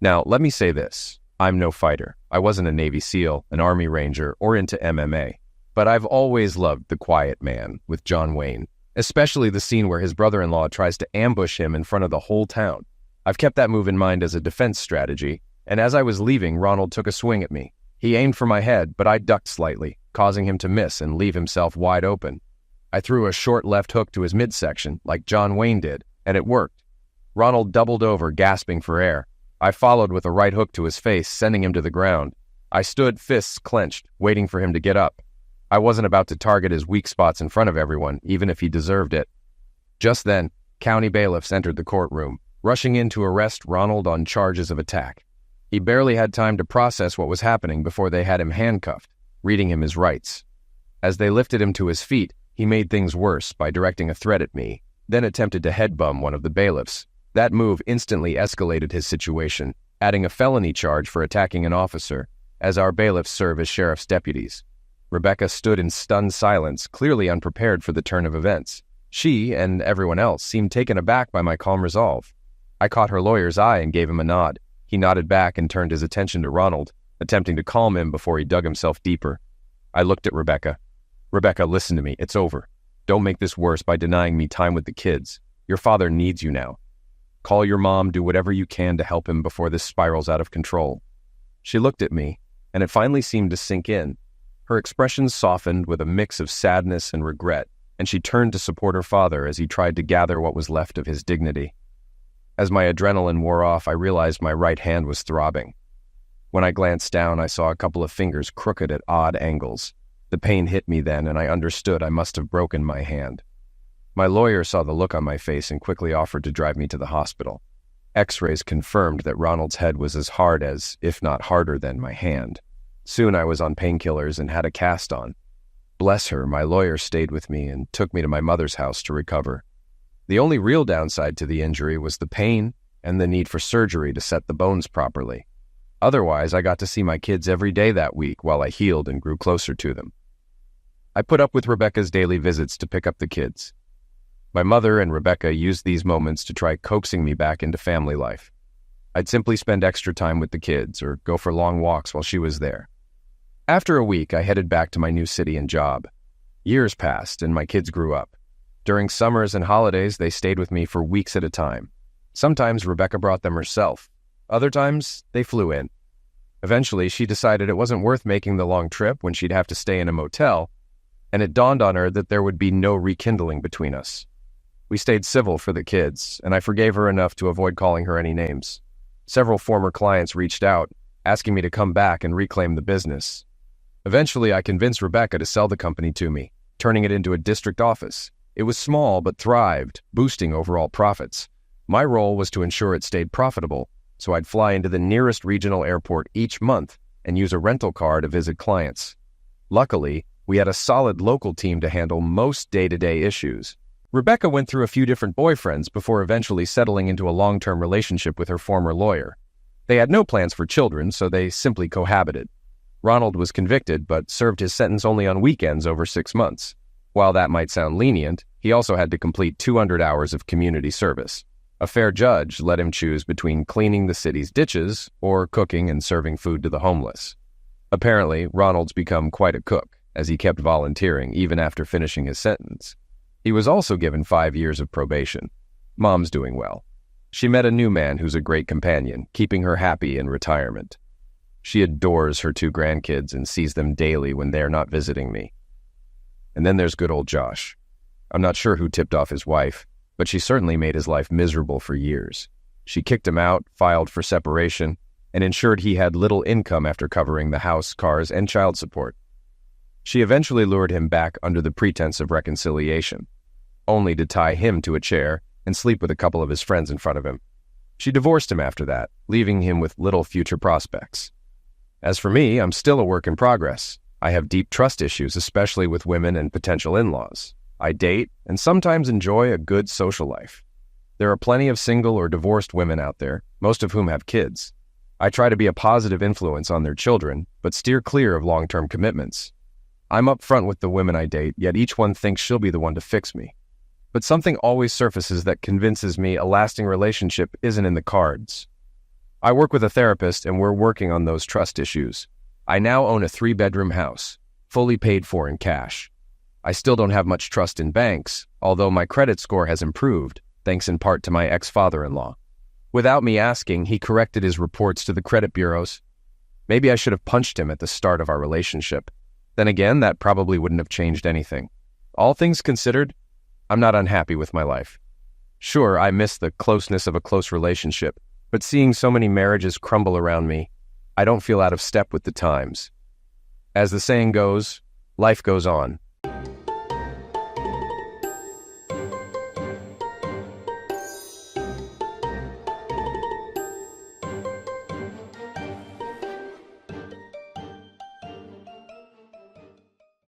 Now, let me say this. I'm no fighter. I wasn't a Navy SEAL, an Army Ranger, or into MMA. But I've always loved The Quiet Man with John Wayne, especially the scene where his brother-in-law tries to ambush him in front of the whole town. I've kept that move in mind as a defense strategy, and as I was leaving, Ronald took a swing at me. He aimed for my head, but I ducked slightly, causing him to miss and leave himself wide open. I threw a short left hook to his midsection, like John Wayne did, and it worked. Ronald doubled over, gasping for air. I followed with a right hook to his face, sending him to the ground. I stood, fists clenched, waiting for him to get up. I wasn't about to target his weak spots in front of everyone, even if he deserved it. Just then, county bailiffs entered the courtroom, rushing in to arrest Ronald on charges of attack. He barely had time to process what was happening before they had him handcuffed, reading him his rights. As they lifted him to his feet, he made things worse by directing a threat at me, then attempted to headbum one of the bailiffs. That move instantly escalated his situation, adding a felony charge for attacking an officer, as our bailiffs serve as sheriff's deputies. Rebecca stood in stunned silence, clearly unprepared for the turn of events. She, and everyone else, seemed taken aback by my calm resolve. I caught her lawyer's eye and gave him a nod. He nodded back and turned his attention to Ronald, attempting to calm him before he dug himself deeper. I looked at Rebecca. Rebecca, listen to me. It's over. Don't make this worse by denying me time with the kids. Your father needs you now. Call your mom, do whatever you can to help him before this spirals out of control. She looked at me, and it finally seemed to sink in. Her expression softened with a mix of sadness and regret, and she turned to support her father as he tried to gather what was left of his dignity. As my adrenaline wore off, I realized my right hand was throbbing. When I glanced down, I saw a couple of fingers crooked at odd angles. The pain hit me then, and I understood I must have broken my hand. My lawyer saw the look on my face and quickly offered to drive me to the hospital. X-rays confirmed that Ronald's head was as hard as, if not harder than, my hand. Soon I was on painkillers and had a cast on. Bless her, my lawyer stayed with me and took me to my mother's house to recover. The only real downside to the injury was the pain and the need for surgery to set the bones properly. Otherwise, I got to see my kids every day that week while I healed and grew closer to them. I put up with Rebecca's daily visits to pick up the kids. My mother and Rebecca used these moments to try coaxing me back into family life. I'd simply spend extra time with the kids or go for long walks while she was there. After a week, I headed back to my new city and job. Years passed, and my kids grew up. During summers and holidays, they stayed with me for weeks at a time. Sometimes Rebecca brought them herself. Other times, they flew in. Eventually, she decided it wasn't worth making the long trip when she'd have to stay in a motel, and it dawned on her that there would be no rekindling between us. We stayed civil for the kids, and I forgave her enough to avoid calling her any names. Several former clients reached out, asking me to come back and reclaim the business. Eventually, I convinced Rebecca to sell the company to me, turning it into a district office. It was small but thrived, boosting overall profits. My role was to ensure it stayed profitable, so I'd fly into the nearest regional airport each month and use a rental car to visit clients. Luckily, we had a solid local team to handle most day-to-day issues. Rebecca went through a few different boyfriends before eventually settling into a long-term relationship with her former lawyer. They had no plans for children, so they simply cohabited. Ronald was convicted, but served his sentence only on weekends over 6 months. While that might sound lenient, he also had to complete 200 hours of community service. A fair judge let him choose between cleaning the city's ditches or cooking and serving food to the homeless. Apparently, Ronald's become quite a cook, as he kept volunteering even after finishing his sentence. He was also given 5 years of probation. Mom's doing well. She met a new man who's a great companion, keeping her happy in retirement. She adores her 2 grandkids and sees them daily when they're not visiting me. And then there's good old Josh. I'm not sure who tipped off his wife, but she certainly made his life miserable for years. She kicked him out, filed for separation, and ensured he had little income after covering the house, cars, and child support. She eventually lured him back under the pretense of reconciliation, only to tie him to a chair and sleep with a couple of his friends in front of him. She divorced him after that, leaving him with little future prospects. As for me, I'm still a work in progress. I have deep trust issues, especially with women and potential in-laws. I date and sometimes enjoy a good social life. There are plenty of single or divorced women out there, most of whom have kids. I try to be a positive influence on their children, but steer clear of long-term commitments. I'm upfront with the women I date, yet each one thinks she'll be the one to fix me. But something always surfaces that convinces me a lasting relationship isn't in the cards. I work with a therapist and we're working on those trust issues. I now own a 3-bedroom house, fully paid for in cash. I still don't have much trust in banks, although my credit score has improved, thanks in part to my ex-father-in-law. Without me asking, he corrected his reports to the credit bureaus. Maybe I should have punched him at the start of our relationship. Then again, that probably wouldn't have changed anything. All things considered, I'm not unhappy with my life. Sure, I miss the closeness of a close relationship, but seeing so many marriages crumble around me, I don't feel out of step with the times. As the saying goes, life goes on.